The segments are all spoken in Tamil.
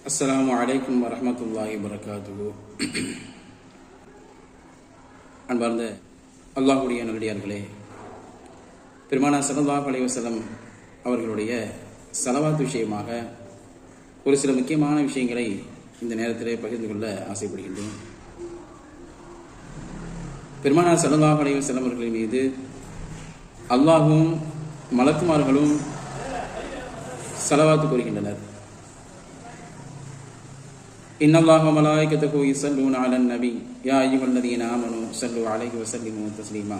அஸ்ஸலாமு அலைக்கும் வரஹ்மத்துல்லாஹி வபரகாத்துஹு. அன்பார்ந்த அல்லாஹ்வுடைய நல்லடியார்களே, பெருமானார் ஸல்லல்லாஹு அலைஹி வஸல்லம் அவர்களுடைய ஸலவாத் விஷயமாக ஒரு சில முக்கியமான விஷயங்களை இந்த நேரத்திலே பகிர்ந்து கொள்ள ஆசைப்படுகின்றேன். பெருமானார் ஸல்லல்லாஹு அலைஹி வஸல்லம் அவர்களின் மீது அல்லாஹ்வும் மலக்குமார்களும் ஸலவாத் கூறுகின்றனர். இன்னல்லாஹ வ மலாயிகத்துஹு யுஸல்லூன அலன் நபி யா அய்யுஹல்லதீன ஆமனூ ஸல்லூ அலைஹி வஸல்லிமு தஸ்லீமா.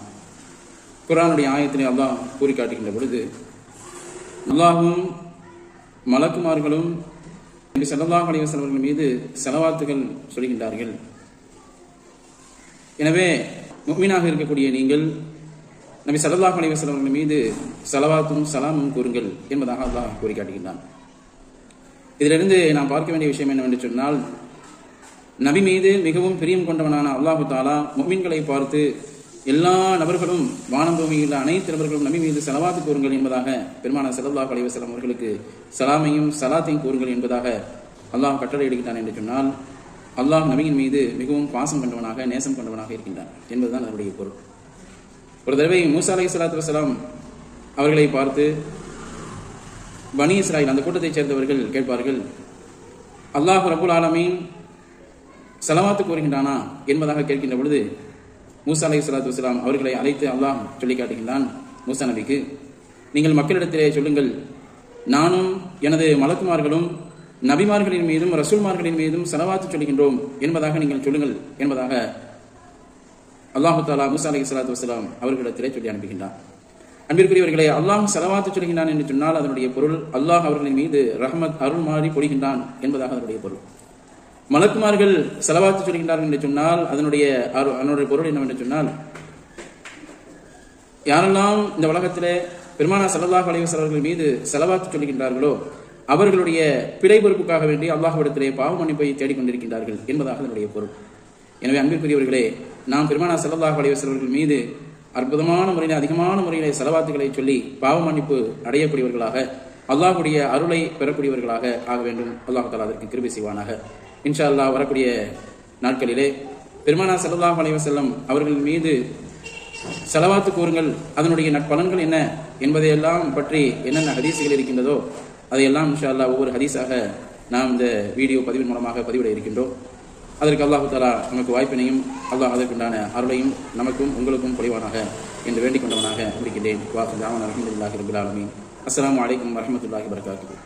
குர்ஆனுடைய ஆயத்திலே அல்லாஹ் கூறி காட்டுகின்ற பொழுது அல்லாஹ்வும் மலக்குமார்களும் நபி ஸல்லல்லாஹு அலைஹி வஸல்லம் அவர்கள் மீது ஸலவாத்துகள் சொல்கின்றார்கள். எனவே முஃமினாக இருக்கக்கூடிய நீங்கள் நபி ஸல்லல்லாஹு அலைஹி வஸல்லம் அவர்கள் மீது ஸலவாத்தும் ஸலாமும் கூறுங்கள் என்பதாக அல்லாஹ் கூறி காட்டுகின்றான். இதிலிருந்து நாம் பார்க்க வேண்டிய விஷயம் என்னவென்று சொன்னால், நபி மீது மிகவும் பிரியம் கொண்டவனான அல்லாஹு தாலா முஃமின்களை பார்த்து எல்லா நபர்களும் வானம் பூமியில் அனைத்து நபர்களும் நபி மீது ஸலவாத்து கூறுங்கள் என்பதாக, பெருமானார் ஸல்லல்லாஹு அலைஹி வஸல்லம் அவர்களுக்கு ஸலாமையும் ஸலாத்தையும் கூறுங்கள் என்பதாக அல்லாஹ் கட்டளையிடுகின்றான் என்று சொன்னால், அல்லாஹ் நபியின் மீது மிகவும் பாசம் கொண்டவனாக நேசம் கொண்டவனாக இருக்கின்றான் என்பதுதான் அதனுடைய பொருள். ஒரு தடவை மூசா அலைஹிஸ்ஸலாத்து வஸ்ஸலாம் அவர்களை பார்த்து பனி இஸ்ராயில் அந்த கூட்டத்தைச் சேர்ந்தவர்கள் கேட்பார்கள், அல்லாஹ் ரப்புல் ஆலமீன் ஸலவாத்து கூறுகின்றானா என்பதாக கேட்கின்ற பொழுது மூசா அலைஹிஸ்ஸலாத்து வஸ்ஸலாம் அவர்களை அழைத்து அல்லாஹ் சொல்லி காட்டுகின்றான் மூசா நபிக்கு, நீங்கள் மக்களிடத்திலே சொல்லுங்கள், நானும் எனது மலக்குமார்களும் நபிமார்களின் மீதும் ரசூல்மார்களின் மீதும் ஸலவாத்து சொல்கின்றோம் என்பதாக நீங்கள் சொல்லுங்கள் என்பதாக அல்லாஹு தஆலா மூசா அலைஹிஸ்ஸலாத்து வஸ்ஸலாம் அவர்களிடத்திலே சொல்லி அனுப்புகின்றான். அன்பிற்குரியவர்களே, அல்லாஹ் ஸலவாத்து சொல்கின்றான் என்று சொன்னால் அதனுடைய பொருள் அல்லாஹ் அவர்களின் மீது ரஹ்மத் அருள் மாறி பொழிகின்றான் என்பதாக அதனுடைய பொருள். மலக்குமார்கள் ஸலவாத்து சொல்கின்றார்கள் என்று சொன்னால் அதனுடைய பொருள் என்னவென்று சொன்னால், யாரெல்லாம் இந்த உலகத்திலே பெருமானார் ஸல்லல்லாஹு அலைஹி வஸல்லம் அவர்கள் மீது ஸலவாத்து சொல்கின்றார்களோ அவர்களுடைய பிழை பொறுப்புக்காக வேண்டி அல்லாஹ்விடத்திலே பாவ மன்னிப்பை தேடிக்கொண்டிருக்கின்றார்கள் என்பதாக அதனுடைய பொருள். எனவே அன்பிற்குரியவர்களே, நாம் பெருமானார் ஸல்லல்லாஹு அலைஹி வஸல்லம் அவர்கள் மீது அற்புதமான முறையில் அதிகமான முறையிலே ஸலவாத்துகளை சொல்லி பாவ மன்னிப்பு அடையக்கூடியவர்களாக, அல்லாஹ்வுடைய அருளை பெறக்கூடியவர்களாக ஆக வேண்டும். அல்லாஹ் தஆலா அதற்கு கிருபை செய்வானாக. இன்ஷா அல்லாஹ் வரக்கூடிய நாட்களிலே பெருமானார் ஸல்லல்லாஹு அலைஹி வஸல்லம் அவர்கள் மீது ஸலவாத்து கூறுங்கள், அதனுடைய நற்பலன்கள் என்ன என்பதையெல்லாம் பற்றி என்னென்ன ஹதீஸ்கள் இருக்கின்றதோ அதையெல்லாம் இன்ஷா அல்லாஹ் ஒவ்வொரு ஹதீஸாக நாம் இந்த வீடியோ பதிவின் மூலமாக பதிவிட இருக்கின்றோம். அதற்கு அல்லாஹு தஆலா நமக்கு வாய்ப்பினையும் அல்லாஹ் அதற்குண்டான அருளையும் நமக்கும் உங்களுக்கும் பொழிவானாக என்று வேண்டிக் கொண்டவனாக முடிக்கின்றேன். வாஹிர் தஅவானா அல்ஹம்துலில்லாஹி ரப்பில் ஆலமீன். அஸ்ஸலாமு அலைக்கும் வரஹ்மத்துல்லாஹி வபரகாத்துஹு.